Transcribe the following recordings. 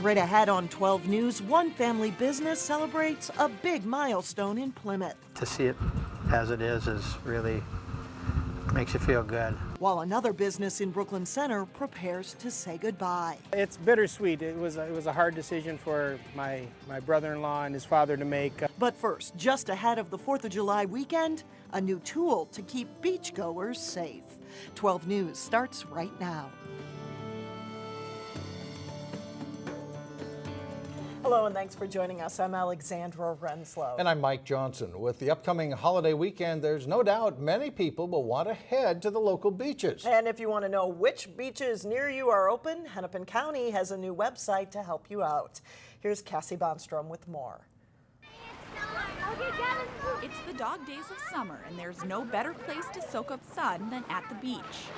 Straight ahead on 12 News, one family business celebrates a big milestone in Plymouth. To see it as it is really makes you feel good. While another business in Brooklyn Center prepares to say goodbye. It's bittersweet. It was a hard decision for my brother-in-law and his father to make. But first, just ahead of the 4th of July weekend, a new tool to keep beachgoers safe. 12 News starts right now. Hello and thanks for joining us. I'm Alexandra Renslow. And I'm Mike Johnson. With the upcoming holiday weekend, there's no doubt many people will want to head to the local beaches. And if you want to know which beaches near you are open, Hennepin County has a new website to help you out. Here's Cassie Bonstrom with more. It's the dog days of summer, and there's no better place to soak up sun than at the beach.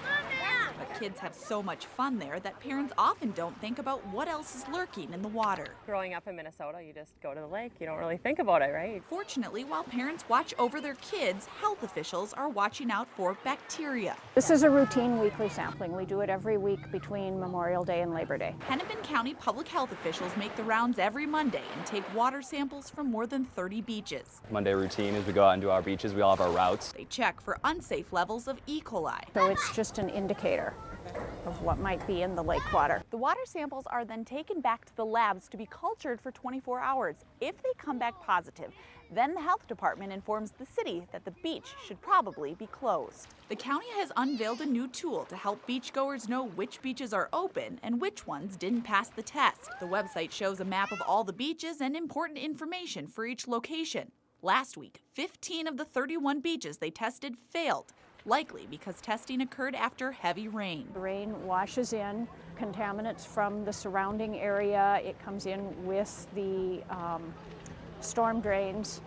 But kids have so much fun there that parents often don't think about what else is lurking in the water. Growing up in Minnesota, you just go to the lake. You don't really think about it, right? Fortunately, while parents watch over their kids, health officials are watching out for bacteria. This is a routine weekly sampling. We do it every week between Memorial Day and Labor Day. Hennepin County public health officials make the rounds every Monday and take water samples from more than 30 beaches. Monday routine is we go out and do our beaches. We all have our routes. They check for unsafe levels of E. coli. So it's just an indicator of what might be in the lake water. The water samples are then taken back to the labs to be cultured for 24 hours. If they come back positive, then the health department informs the city that the beach should probably be closed. The county has unveiled a new tool to help beachgoers know which beaches are open and which ones didn't pass the test. The website shows a map of all the beaches and important information for each location. Last week, 15 of the 31 beaches they tested failed, likely because testing occurred after heavy rain. The rain washes in contaminants from the surrounding area. It comes in with the storm drains,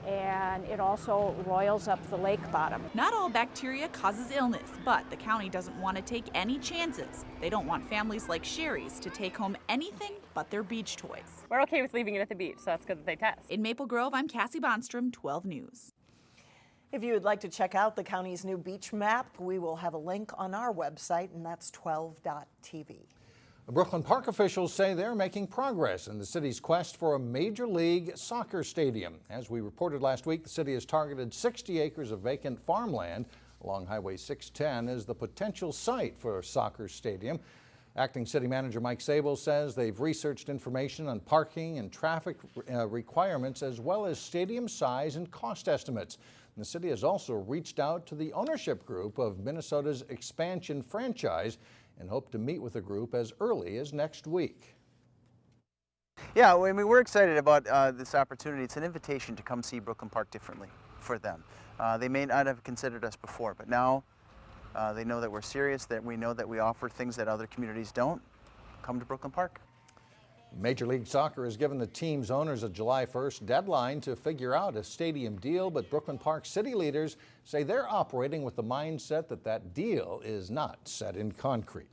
and it also roils up the lake bottom. Not all bacteria causes illness, but the county doesn't want to take any chances. They don't want families like Sherry's to take home anything but their beach toys. We're okay with leaving it at the beach, so that's good that they test. In Maple Grove, I'm Cassie Bonstrom, 12 News. If you would like to check out the county's new beach map, we will have a link on our website, and that's 12.tv. Brooklyn Park officials say they're making progress in the city's quest for a Major League Soccer stadium. As we reported last week, the city has targeted 60 acres of vacant farmland along Highway 610 as the potential site for a soccer stadium. Acting City Manager Mike Sable says they've researched information on parking and traffic requirements as well as stadium size and cost estimates. And the city has also reached out to the ownership group of Minnesota's expansion franchise and hope to meet with the group as early as next week. Yeah, I mean, we're excited about this opportunity. It's an invitation to come see Brooklyn Park differently for them. They may not have considered us before, but now they know that we're serious, that we know that we offer things that other communities don't. Come to Brooklyn Park. Major League Soccer has given the team's owners a July 1st deadline to figure out a stadium deal, but Brooklyn Park city leaders say they're operating with the mindset that that deal is not set in concrete.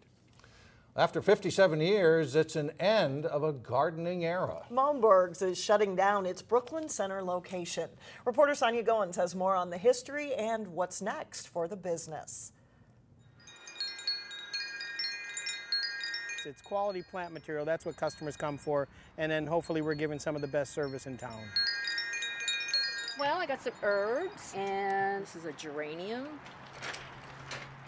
After 57 years, it's an end of a gardening era. Malmborg's is shutting down its Brooklyn Center location. Reporter Sonia Goins has more on the history and what's next for the business. It's quality plant material. That's what customers come for. And then hopefully we're giving some of the best service in town. Well, I got some herbs, and this is a geranium.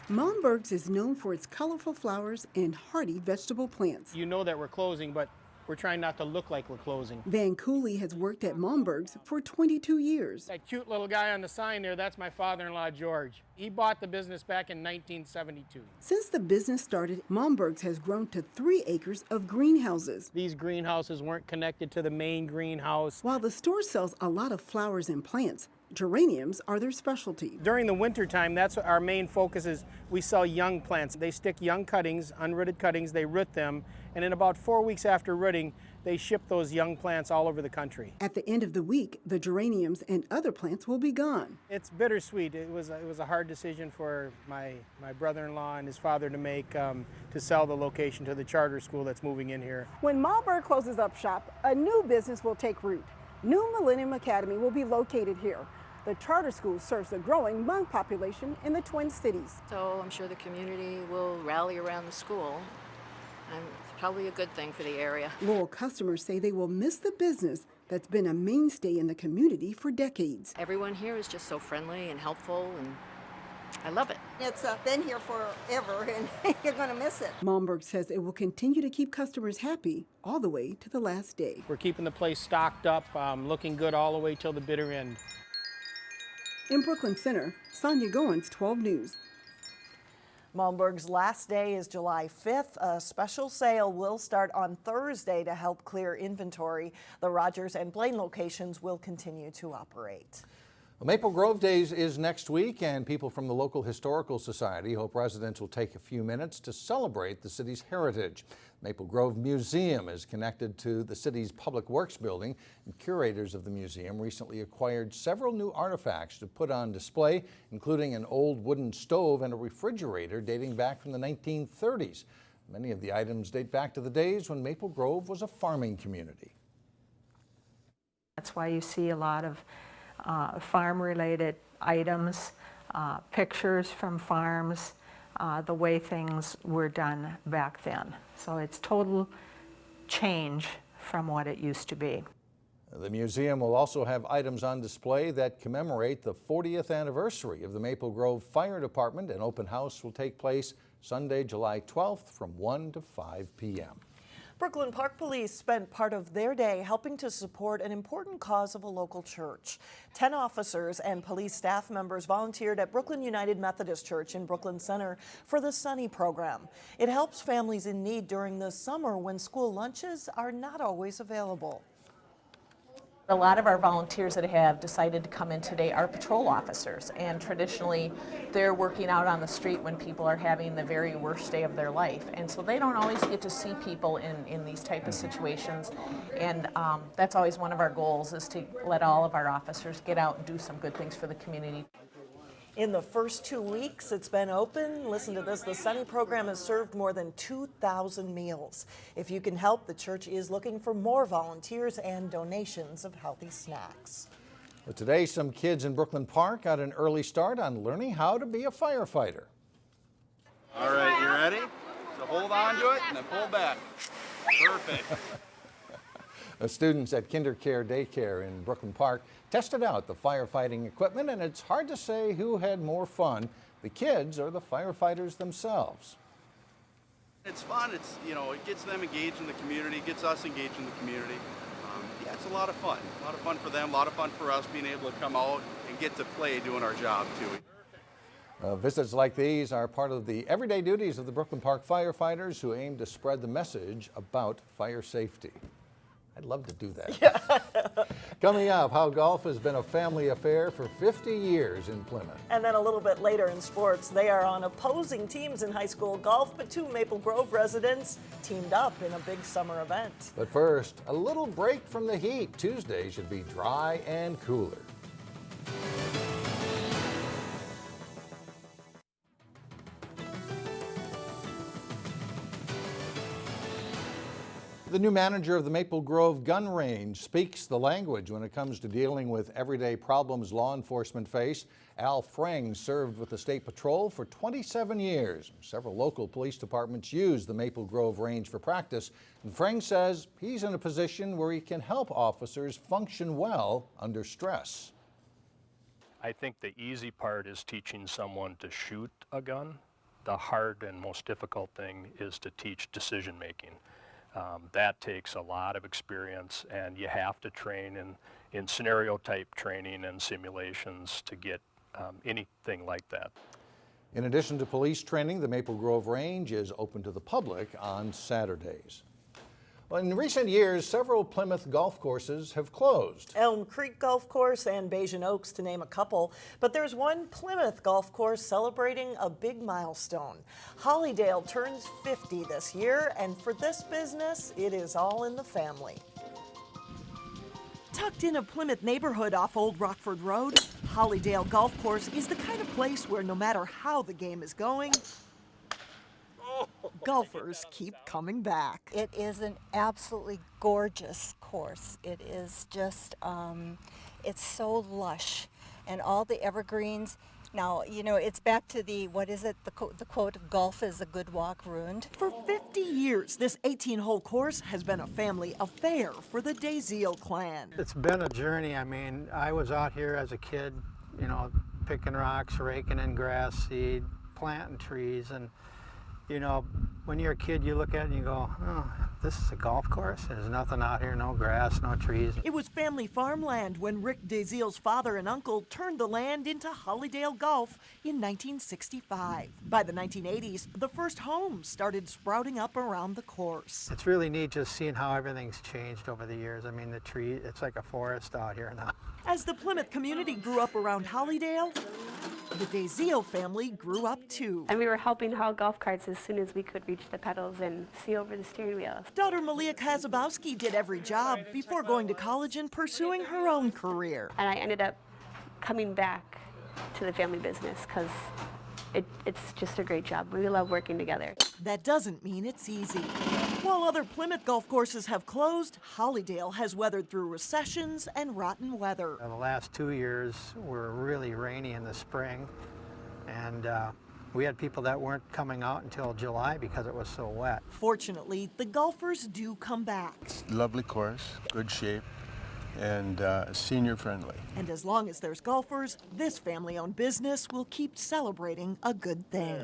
Malmborg's is known for its colorful flowers and hardy vegetable plants. You know that we're closing, but we're trying not to look like we're closing. Van Cooley has worked at Malmborg's for 22 years. That cute little guy on the sign there, that's my father-in-law, George. He bought the business back in 1972. Since the business started, Malmborg's has grown to 3 acres of greenhouses. These greenhouses weren't connected to the main greenhouse. While the store sells a lot of flowers and plants, geraniums are their specialty. During the winter time, that's our main focus is we sell young plants. They stick young cuttings, unrooted cuttings, they root them, and in about 4 weeks after rooting, they ship those young plants all over the country. At the end of the week, the geraniums and other plants will be gone. It's bittersweet. It was a hard decision for my brother-in-law and his father to make to sell the location to the charter school that's moving in here. When Malmborg closes up shop, a new business will take root. New Millennium Academy will be located here. The charter school serves the growing Hmong population in the Twin Cities. So I'm sure the community will rally around the school and it's probably a good thing for the area. Loyal customers say they will miss the business that's been a mainstay in the community for decades. Everyone here is just so friendly and helpful, and I love it. It's been here forever, and you're going to miss it. Malmborg says it will continue to keep customers happy all the way to the last day. We're keeping the place stocked up, looking good all the way till the bitter end. In Brooklyn Center, Sonia Goins, 12 News. Malmborg's last day is July 5th. A special sale will start on Thursday to help clear inventory. The Rogers and Blaine locations will continue to operate. Maple Grove Days is next week, and people from the local historical society hope residents will take a few minutes to celebrate the city's heritage. Maple Grove Museum is connected to the city's Public Works building, and curators of the museum recently acquired several new artifacts to put on display, including an old wooden stove and a refrigerator dating back from the 1930s. Many of the items date back to the days when Maple Grove was a farming community. That's why you see a lot of farm-related items, pictures from farms, the way things were done back then. So it's total change from what it used to be. The museum will also have items on display that commemorate the 40th anniversary of the Maple Grove Fire Department. An open house will take place Sunday, July 12th from 1 to 5 p.m. Brooklyn Park Police spent part of their day helping to support an important cause of a local church. 10 officers and police staff members volunteered at Brooklyn United Methodist Church in Brooklyn Center for the Sunny program. It helps families in need during the summer when school lunches are not always available. A lot of our volunteers that have decided to come in today are patrol officers, and traditionally they're working out on the street when people are having the very worst day of their life, and so they don't always get to see people in these type of situations, and that's always one of our goals, is to let all of our officers get out and do some good things for the community. In the first 2 weeks it's been open, listen to this, the Sunny program has served more than 2,000 meals. If you can help, the church is looking for more volunteers and donations of healthy snacks. Well, today, some kids in Brooklyn Park got an early start on learning how to be a firefighter. All right, you ready? So hold on to it and then pull back. Perfect. Students at KinderCare Daycare in Brooklyn Park tested out the firefighting equipment, and it's hard to say who had more fun, the kids or the firefighters themselves. It's fun. It's, it gets them engaged in the community, gets us engaged in the community. Yeah, it's a lot of fun. A lot of fun for them, a lot of fun for us being able to come out and get to play doing our job too. Visits like these are part of the everyday duties of the Brooklyn Park firefighters, who aim to spread the message about fire safety. I'd love to do that. Yeah. Coming up, how golf has been a family affair for 50 years in Plymouth. And then a little bit later in sports, they are on opposing teams in high school golf, but two Maple Grove residents teamed up in a big summer event. But first, a little break from the heat. Tuesday should be dry and cooler. The new manager of the Maple Grove Gun Range speaks the language when it comes to dealing with everyday problems law enforcement face. Al Frang served with the State Patrol for 27 years. Several local police departments use the Maple Grove Range for practice, and Frang says he's in a position where he can help officers function well under stress. I think the easy part is teaching someone to shoot a gun. The hard and most difficult thing is to teach decision making. That takes a lot of experience, and you have to train in scenario type training and simulations to get anything like that. In addition to police training, the Maple Grove Range is open to the public on Saturdays. Well, in recent years, several Plymouth golf courses have closed. Elm Creek Golf Course and Bayesian Oaks, to name a couple. But there's one Plymouth golf course celebrating a big milestone. Hollydale turns 50 this year, and for this business, it is all in the family. Tucked in a Plymouth neighborhood off Old Rockford Road, Hollydale Golf Course is the kind of place where no matter how the game is going, golfers keep coming back. It is an absolutely gorgeous course. It is just, it's so lush, and all the evergreens. Now, you know, it's back to the, what is it, the quote, golf is a good walk ruined. For 50 years, this 18-hole course has been a family affair for the Daziel clan. It's been a journey. I mean, I was out here as a kid, you know, picking rocks, raking in grass seed, planting trees, and you know, when you're a kid, you look at it and you go, oh, this is a golf course? There's nothing out here, no grass, no trees. It was family farmland when Rick Daziel's father and uncle turned the land into Hollydale Golf in 1965. By the 1980s, the first homes started sprouting up around the course. It's really neat just seeing how everything's changed over the years. I mean, the tree, it's like a forest out here now. As the Plymouth community grew up around Hollydale, the Daziel family grew up too. And we were helping haul golf carts as soon as we could reach the pedals and see over the steering wheel. Daughter Malia Kazabowski did every job before going to college and pursuing her own career. And I ended up coming back to the family business because it's just a great job. We love working together. That doesn't mean it's easy. While other Plymouth golf courses have closed, Hollydale has weathered through recessions and rotten weather. The last 2 years were really rainy in the spring, and we had people that weren't coming out until July because it was so wet. Fortunately, the golfers do come back. Lovely course, good shape, and senior friendly. And as long as there's golfers, this family-owned business will keep celebrating a good thing.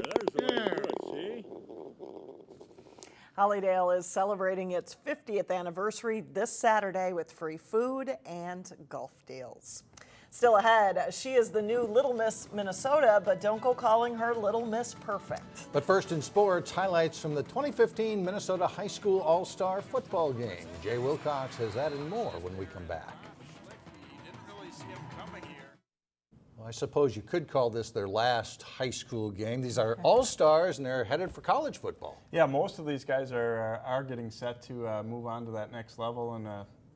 Hollydale is celebrating its 50th anniversary this Saturday with free food and golf deals. Still ahead, she is the new Little Miss Minnesota, but don't go calling her Little Miss Perfect. But first in sports, highlights from the 2015 Minnesota High School All-Star football game. Jay Wilcox has that and more when we come back. Well, I suppose you could call this their last high school game. These are all-stars and they're headed for college football. Yeah, most of these guys are getting set to move on to that next level and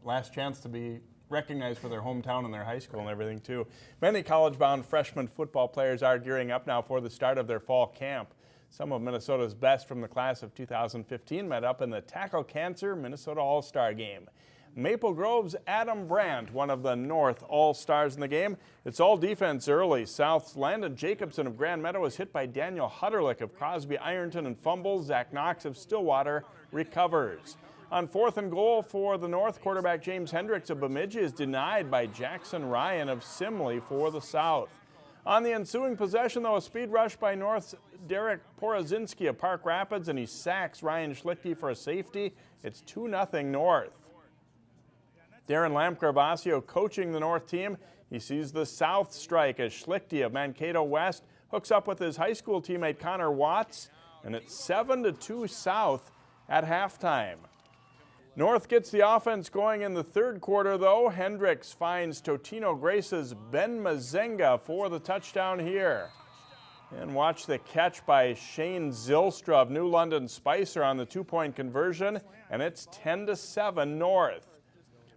last chance to be recognized for their hometown and their high school and everything too. Many college-bound freshman football players are gearing up now for the start of their fall camp. Some of Minnesota's best from the class of 2015 met up in the Tackle Cancer Minnesota All-Star Game. Maple Grove's Adam Brandt, one of the North All-Stars in the game. It's all defense early. South's Landon Jacobson of Grand Meadow is hit by Daniel Hutterlick of Crosby Ironton and fumbles. Zach Knox of Stillwater recovers. On 4th and goal for the North, quarterback James Hendricks of Bemidji is denied by Jackson Ryan of Simley for the South. On the ensuing possession, though, a speed rush by North's Derek Porozinski of Park Rapids, and he sacks Ryan Schlichty for a safety. It's 2-0 North. Darren Lamker of Osseo coaching the North team. He sees the South strike as Schlichty of Mankato West hooks up with his high school teammate Connor Watts, and it's 7-2 South at halftime. North gets the offense going in the third quarter, though. Hendricks finds Totino Grace's Ben Mazenga for the touchdown here. And watch the catch by Shane Zylstra of New London Spicer on the two-point conversion, and it's 10-7 North.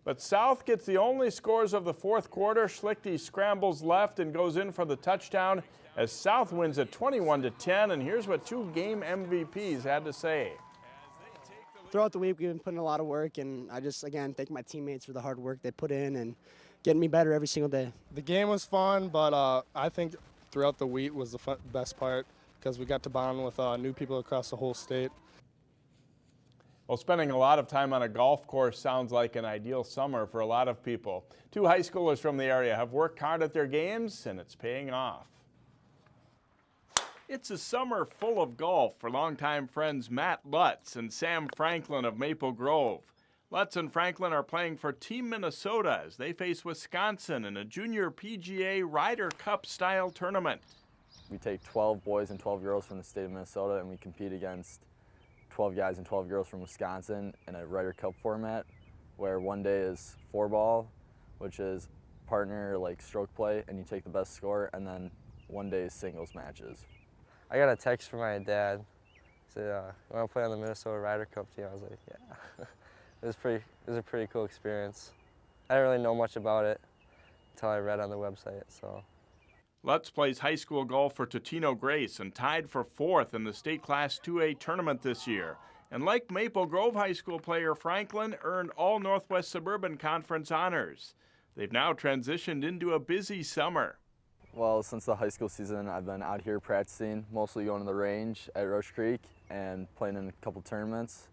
But South gets the only scores of the fourth quarter. Schlichty scrambles left and goes in for the touchdown as South wins at 21-10, and here's what two game MVPs had to say. Throughout the week, we've been putting a lot of work, and I just, again, thank my teammates for the hard work they put in and getting me better every single day. The game was fun, but I think throughout the week was the best part because we got to bond with new people across the whole state. Well, spending a lot of time on a golf course sounds like an ideal summer for a lot of people. Two high schoolers from the area have worked hard at their games, and it's paying off. It's a summer full of golf for longtime friends Matt Lutz and Sam Franklin of Maple Grove. Lutz and Franklin are playing for Team Minnesota as they face Wisconsin in a junior PGA Ryder Cup style tournament. We take 12 boys and 12 girls from the state of Minnesota and we compete against 12 guys and 12 girls from Wisconsin in a Ryder Cup format where one day is 4-ball, which is partner like stroke play, and you take the best score, and then one day is singles matches. I got a text from my dad. Said, "You want to play on the Minnesota Ryder Cup team?" I was like, "Yeah." It was a pretty cool experience. I didn't really know much about it until I read on the website. So. Lutz plays high school golf for Totino Grace and tied for 4th in the state Class 2A tournament this year. And like Maple Grove High School player Franklin, earned all Northwest Suburban Conference honors. They've now transitioned into a busy summer. Well, since the high school season, I've been out here practicing, mostly going to the range at Rush Creek and playing in a couple tournaments.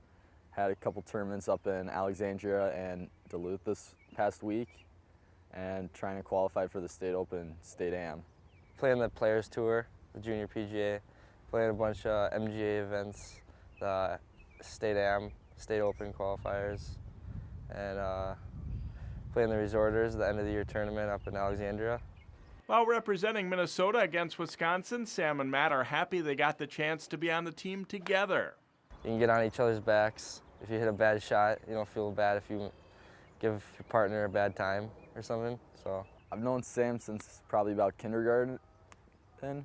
Had a couple tournaments up in Alexandria and Duluth this past week, and trying to qualify for the State Open, State Am. Playing the Players Tour, the Junior PGA, playing a bunch of MGA events, the State Am, State Open qualifiers, and playing the Resorters, the end of the year tournament up in Alexandria. While representing Minnesota against Wisconsin, Sam and Matt are happy they got the chance to be on the team together. You can get on each other's backs. If you hit a bad shot, you don't feel bad if you give your partner a bad time or something. So I've known Sam since probably about kindergarten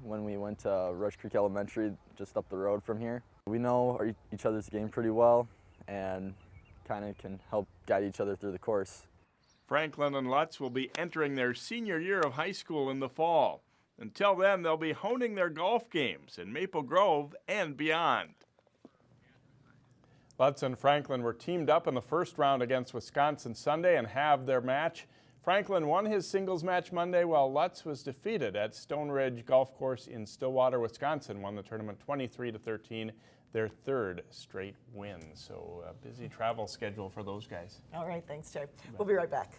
when we went to Rush Creek Elementary just up the road from here. We know each other's game pretty well and kind of can help guide each other through the course. Frankling and Lutz will be entering their senior year of high school in the fall. Until then, they'll be honing their golf games in Maple Grove and beyond. Lutz and Frankling were teamed up in the first round against Wisconsin Sunday and have their match. Frankling won his singles match Monday, while Lutz was defeated at Stone Ridge Golf Course in Stillwater, Wisconsin, won the tournament 23-13, their third straight win. So a busy travel schedule for those guys. All right, thanks, Jay. We'll be right back.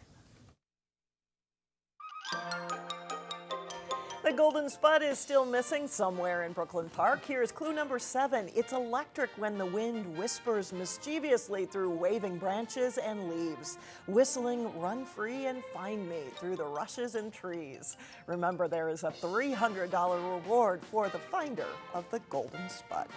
The golden spud is still missing somewhere in Brooklyn Park. Here's clue number 7. It's electric when the wind whispers mischievously through waving branches and leaves, whistling "Run free and find me" through the rushes and trees. Remember, there is a $300 reward for the finder of the golden spud.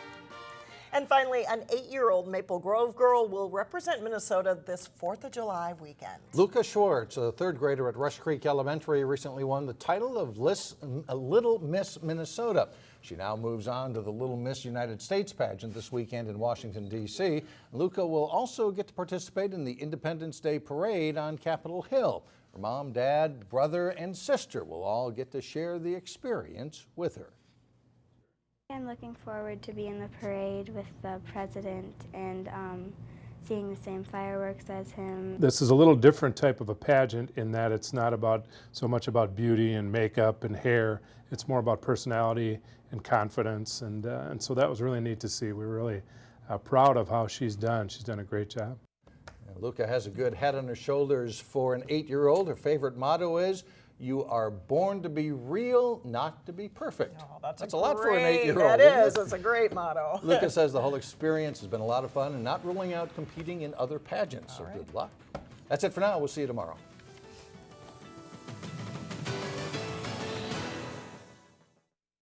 And finally, an 8-year-old Maple Grove girl will represent Minnesota this 4th of July weekend. Luca Schwartz, a third grader at Rush Creek Elementary, recently won the title of Little Miss Minnesota. She now moves on to the Little Miss United States pageant this weekend in Washington, D.C. Luca will also get to participate in the Independence Day Parade on Capitol Hill. Her mom, dad, brother, and sister will all get to share the experience with her. I'm looking forward to being in the parade with the president and seeing the same fireworks as him. This is a little different type of a pageant in that it's not so much about beauty and makeup and hair. It's more about personality and confidence, and so that was really neat to see. We were really proud of how she's done. She's done a great job. Luca has a good head on her shoulders for an 8-year-old. Her favorite motto is, "You are born to be real, not to be perfect." Oh, that's a lot for an 8-year-old. That is. That's a great motto. Luca says the whole experience has been a lot of fun and not ruling out competing in other pageants. So good luck. That's it for now. We'll see you tomorrow.